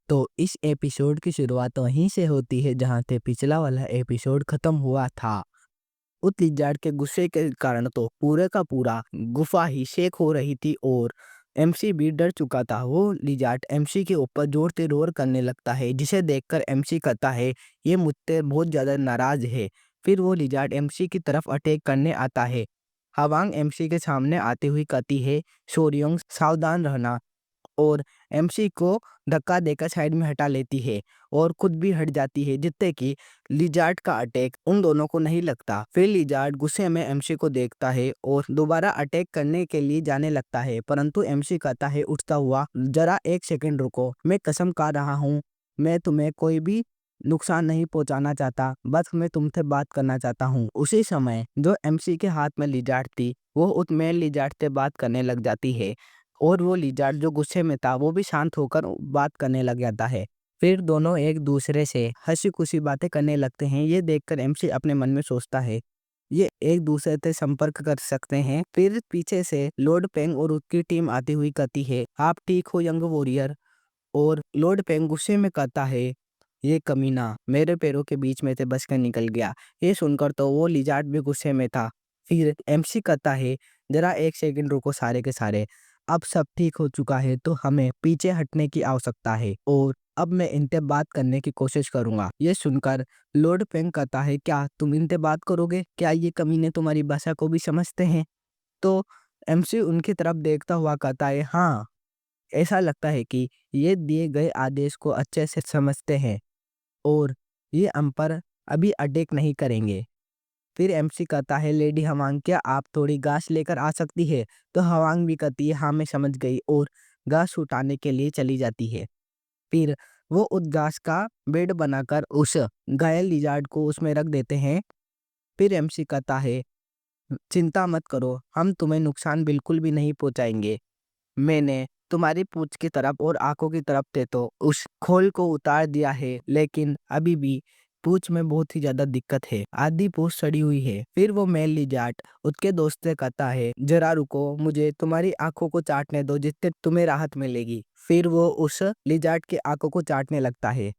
तो इस एपिसोड की शुरुआत वहीं से होती है जहाँ से पिछला वाला एपिसोड खत्म हुआ था। उस लिज़ार्ड के गुस्से के कारण तो पूरे का पूरा गुफा ही शेक हो रही थी और एमसी भी डर चुका था। वो लिज़ार्ड एमसी के ऊपर जोर से रोर करने लगता है, जिसे देखकर एमसी कहता है ये मुझसे बहुत ज़्यादा नाराज़ है। फिर वो लिज़ार्ड एमसी की तरफ अटैक करने आता है। हवांग एमसी के सामने आते हुए कहती है सोरियोंग सावधान रहना, और एमसी को धक्का देकर साइड में हटा लेती है और खुद भी हट जाती है, जिससे कि लिज़ार्ड का अटैक उन दोनों को नहीं लगता। फिर लिज़ार्ड गुस्से में एमसी को देखता है और दोबारा अटैक करने के लिए जाने लगता है, परंतु एमसी कहता है उठता हुआ, जरा एक सेकंड रुको, मैं कसम खा रहा हूँ मैं तुम्हें कोई भी नुकसान नहीं पहुंचाना चाहता, बस मैं तुमसे बात करना चाहता हूँ। उसी समय जो एमसी के हाथ में लिज़ार्ड थी वो उस मेन लिज़ार्ड से बात करने लग जाती है और वो लिज़ार्ड जो गुस्से में था वो भी शांत होकर बात करने लग जाता है। फिर दोनों एक दूसरे से हंसी-खुशी बातें करने लगते हैं। ये देखकर एमसी अपने मन में सोचता है ये एक दूसरे से संपर्क कर सकते हैं। फिर पीछे से लॉर्ड पेंग और उसकी टीम आती हुई कहती है आप ठीक हो यंग वॉरियर, और लॉर्ड पेंग गुस्से में कहता है ये कमीना मेरे पैरों के बीच में से बचकर निकल गया। ये सुनकर तो वो लिज़ार्ड भी गुस्से में था। फिर एमसी कहता है जरा एक सेकंड रुको सारे के सारे, अब सब ठीक हो चुका है तो हमें पीछे हटने की आवश्यकता है और अब मैं इनसे बात करने की कोशिश करूंगा। ये सुनकर लॉर्ड पेंग कहता है क्या तुम इनसे बात करोगे? क्या ये कमीने तुम्हारी भाषा को भी समझते हैं? तो एमसी उनकी तरफ देखता हुआ कहता है हाँ, ऐसा लगता है कि ये दिए गए आदेश को अच्छे से समझते हैं और ये हम पर अभी अटैक नहीं करेंगे। फिर एमसी कहता है लेडी हवांग क्या आप थोड़ी घास लेकर आ सकती है? तो हवांग भी कहती है हाँ मैं समझ गई, और घास उठाने के लिए चली जाती है। फिर वो उस घास का बेड बनाकर उस घायल लिज़ार्ड को उसमें रख देते हैं। फिर एमसी कहता है चिंता मत करो, हम तुम्हें नुकसान बिल्कुल भी नहीं पहुंचाएंगे। मैंने तुम्हारी पूंछ की तरफ और आंखों की तरफ से तो उस खोल को उतार दिया है, लेकिन अभी भी पूंछ में बहुत ही ज्यादा दिक्कत है, आधी पूंछ सड़ी हुई है। फिर वो मेल लिजार्ड उसके दोस्त से कहता है जरा रुको, मुझे तुम्हारी आंखों को चाटने दो जिससे तुम्हें राहत मिलेगी। फिर वो उस लिजार्ड के आंखों को चाटने लगता है।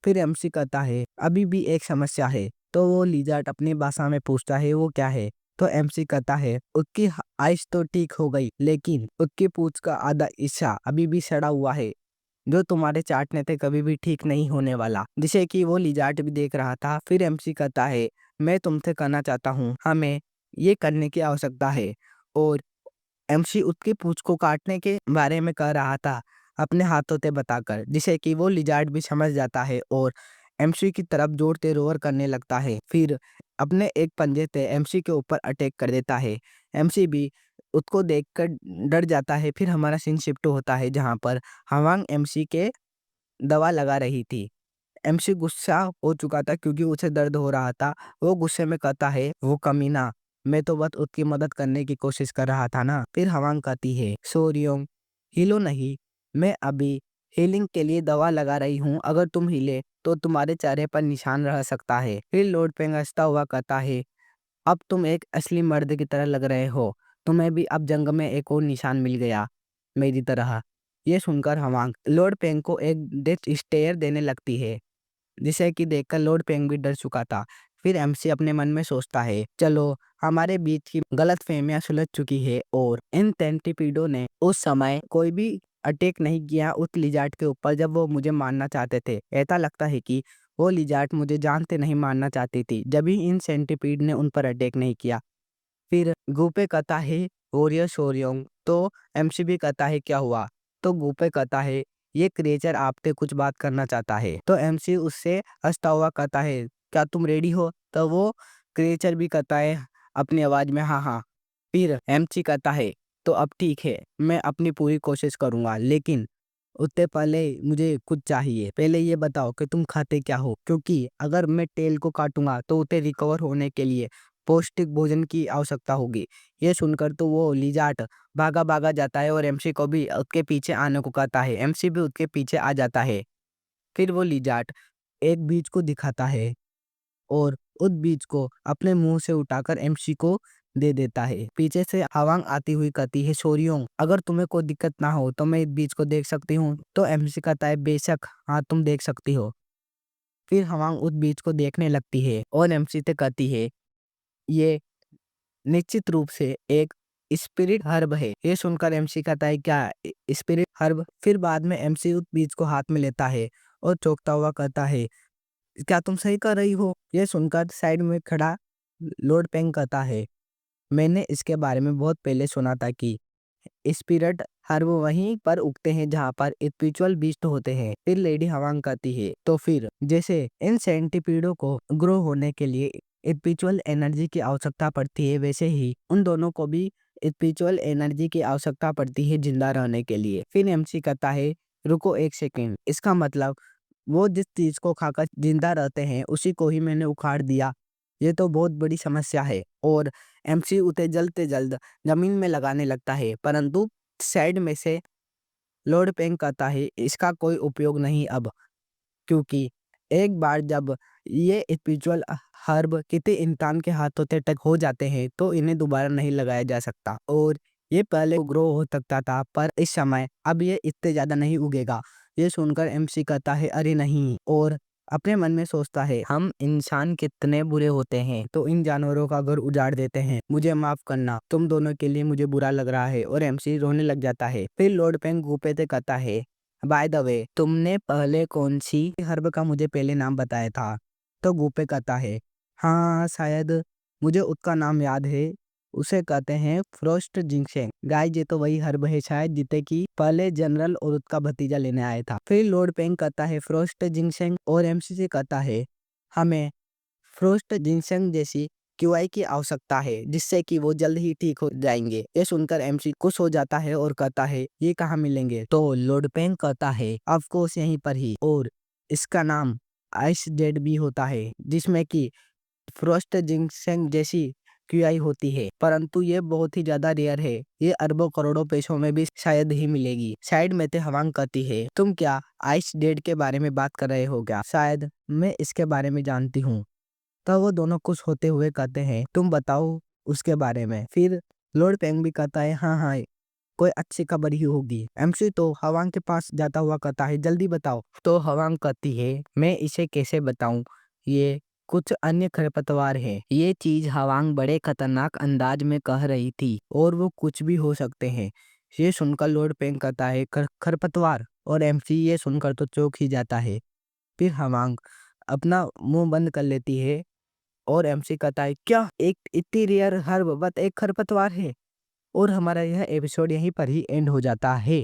फिर एमसी कहता है अभी भी एक समस्या है। तो वो लिजार्ड अपनी भाषा में पूछता है वो क्या है? तो एमसी कहता है उसकी आइस तो ठीक हो गई, लेकिन उसकी पूंछ का आधा हिस्सा अभी भी सड़ा हुआ है, जो तुम्हारे चाटने से कभी भी ठीक नहीं होने वाला, जिसे कि वो लिजार्ड भी देख रहा था। फिर एमसी कहता है मैं तुमसे कहना चाहता हूँ हमें ये करने की आवश्यकता है, और एमसी उसकी पूंछ को काटने के बारे में कह रहा था अपने हाथों से बताकर, जिसे कि वो लिजार्ड भी समझ जाता है और एमसी की तरफ जोर से रोर करने लगता है। फिर अपने एक पंजे से एमसी के ऊपर अटैक कर देता है। एमसी भी उसको देखकर डर जाता है। फिर हमारा सीन शिफ्ट होता है जहाँ पर हवांग एमसी के दवा लगा रही थी। एमसी गुस्सा हो चुका था क्योंकि उसे दर्द हो रहा था। वो गुस्से में कहता है वो कमीना, मैं तो बस उसकी मदद करने की कोशिश कर रहा था ना। फिर हवांग कहती है सोरियोंग हिलो नहीं, मैं अभी हीलिंग के लिए दवा लगा रही हूँ, अगर तुम हिले तो तुम्हारे चेहरे पर निशान रह सकता है। फिर लॉर्ड पेंग हंसता हुआ कहता है अब तुम एक असली मर्द की तरह लग रहे हो, तुम्हें भी अब जंग में एक और निशान मिल गया मेरी तरह। ये सुनकर हवांग लॉर्ड पेंग को एक डेथ स्टेयर देने लगती है, जिसे कि देखकर लॉर्ड पेंग भी डर चुका था। फिर एमसी अपने मन में सोचता है चलो हमारे बीच की गलतफहमियां सुलझ चुकी है और इन सेंटीपीडों ने उस समय कोई भी अटैक नहीं किया उस लिजार्ड के ऊपर जब वो मुझे मारना चाहते थे। ऐसा लगता है कि वो लिजार्ड मुझे जानते नहीं मारना चाहती थी, जब ही इन सेंटीपीड ने उन पर अटैक नहीं किया। फिर गुपे कहता है वॉरियर सोरियोंग, तो एमसी भी कहता है क्या हुआ? तो गुपे कहता है ये क्रिएचर आपसे कुछ बात करना चाहता है। तो एमसी उससे हंसता हुआ कहता है क्या तुम रेडी हो? तो वो क्रिएचर भी कहता है अपनी आवाज में हाँ हाँ। फिर एमसी कहता है तो अब ठीक है, मैं अपनी पूरी कोशिश करूंगा, लेकिन उससे पहले मुझे कुछ चाहिए। पहले ये बताओ कि तुम खाते क्या हो, क्योंकि अगर मैं टेल को काटूंगा तो उसे रिकवर होने के लिए पौष्टिक भोजन की आवश्यकता होगी। ये सुनकर तो वो लिजार्ड भागा भागा जाता है और एमसी को भी उसके पीछे आने को कहता है। एमसी भी उसके पीछे आ जाता है। फिर वो लिजार्ड एक बीज को दिखाता है और उस बीज को अपने मुंह से उठाकर एमसी को दे देता है। पीछे से हवांग आती हुई कहती है, शोरियों अगर तुम्हें कोई दिक्कत ना हो तो मैं इस बीच को देख सकती हूँ। तो एमसी कहता है, बेशक हाँ तुम देख सकती हो। फिर हवांग उस बीच को देखने लगती है और एमसी से कहती है, ये निश्चित रूप से एक स्पिरिट हर्ब है। ये सुनकर एमसी कहता है, क्या स्पिरिट हर्ब? फिर बाद में एमसी उस बीज को हाथ में लेता है और चौंकता हुआ कहता है, क्या तुम सही कर रही हो? ये सुनकर साइड में खड़ा लॉर्ड पेंग कहता है, मैंने इसके बारे में बहुत पहले सुना था कि स्पिरिट हर्ब वहीं पर उगते हैं जहाँ पर स्पिरिचुअल बीस्ट होते हैं। फिर लेडी हवांग कहती है, तो फिर जैसे इन सेंटीपीडों को ग्रो होने के लिए स्पिरिचुअल एनर्जी की आवश्यकता पड़ती है, वैसे ही उन दोनों को भी स्पिरिचुअल एनर्जी की आवश्यकता पड़ती है जिंदा रहने के लिए। फिर एमसी कहता है, रुको एक सेकेंड, इसका मतलब वो जिस चीज को खाकर जिंदा रहते हैं उसी को ही मैंने उखाड़ दिया। ये तो बहुत बड़ी समस्या है। और एमसी उसे जल्द से जल्द जमीन में लगाने लगता है, परंतु साइड में से लॉर्ड पेंग कहता है, इसका कोई उपयोग नहीं अब, क्योंकि एक बार जब ये स्पिरिचुअल हर्ब किसी इंसान के हाथों से टच हो जाते हैं तो इन्हें दोबारा नहीं लगाया जा सकता। और ये पहले ग्रो हो सकता था पर इस समय अब ये इतने ज्यादा नहीं उगेगा। ये सुनकर एमसी कहता है, अरे नहीं, और अपने मन में सोचता है, हम इंसान कितने बुरे होते हैं तो इन जानवरों का घर उजाड़ देते हैं। मुझे माफ करना, तुम दोनों के लिए मुझे बुरा लग रहा है। और एमसी रोने लग जाता है। फिर लॉर्ड पेंग गुप्पे से कहता है, बाय द वे तुमने पहले कौन सी हर्ब का मुझे पहले नाम बताया था? तो गुप्पे कहता है, हाँ शायद मुझे उसका नाम याद है, उसे कहते हैं फ्रोस्ट जिंगशेंग। गाइस ये तो वही हर्ब है शायद जिते की पहले जनरल और उसका भतीजा लेने आया था। फिर लॉर्ड पेंग कहता है, फ्रोस्ट जिंगशेंग, और एमसी से कहता है, हमें फ्रोस्ट जिनसेंग जैसी क्यूआई की आवश्यकता है जिससे कि वो जल्द ही ठीक हो जाएंगे। ये सुनकर एमसी खुश हो जाता है और कहता है, ये कहाँ मिलेंगे? तो लॉर्ड पेंग कहता है, ऑफ कोर्स यहीं पर ही, और इसका नाम आइस जेड भी होता है जिसमें कि फ्रोस्ट जिनसेंग जैसी क्यूआई होती है, परंतु ये बहुत ही ज्यादा रेयर है। ये अरबों करोड़ों पैसों में भी शायद ही मिलेगी। साइड में ते हवांग कहती है, तुम क्या आइस जेड के बारे में बात कर रहे हो क्या? शायद मैं इसके बारे में जानती हूँ। तब वो दोनों खुश होते हुए कहते हैं, तुम बताओ उसके बारे में। फिर लॉर्ड पेंग भी कहता है, हाँ हाँ कोई अच्छी खबर ही होगी। एमसी तो हवांग के पास जाता हुआ कहता है, जल्दी बताओ। तो हवांग कहती है, मैं इसे कैसे बताऊं, ये कुछ अन्य खरपतवार है। ये चीज हवांग बड़े खतरनाक अंदाज में कह रही थी और वो कुछ भी हो सकते हैं। ये सुनकर लॉर्ड पेंग कहता है, खरपतवार? और एमसी ये सुनकर तो चौंक ही जाता है। फिर हवांग अपना मुंह बंद कर लेती है और एमसी कहता है, क्या एक इतनी रेयर हर्ब बस एक खरपतवार है? और हमारा यह एपिसोड यहीं पर ही एंड हो जाता है।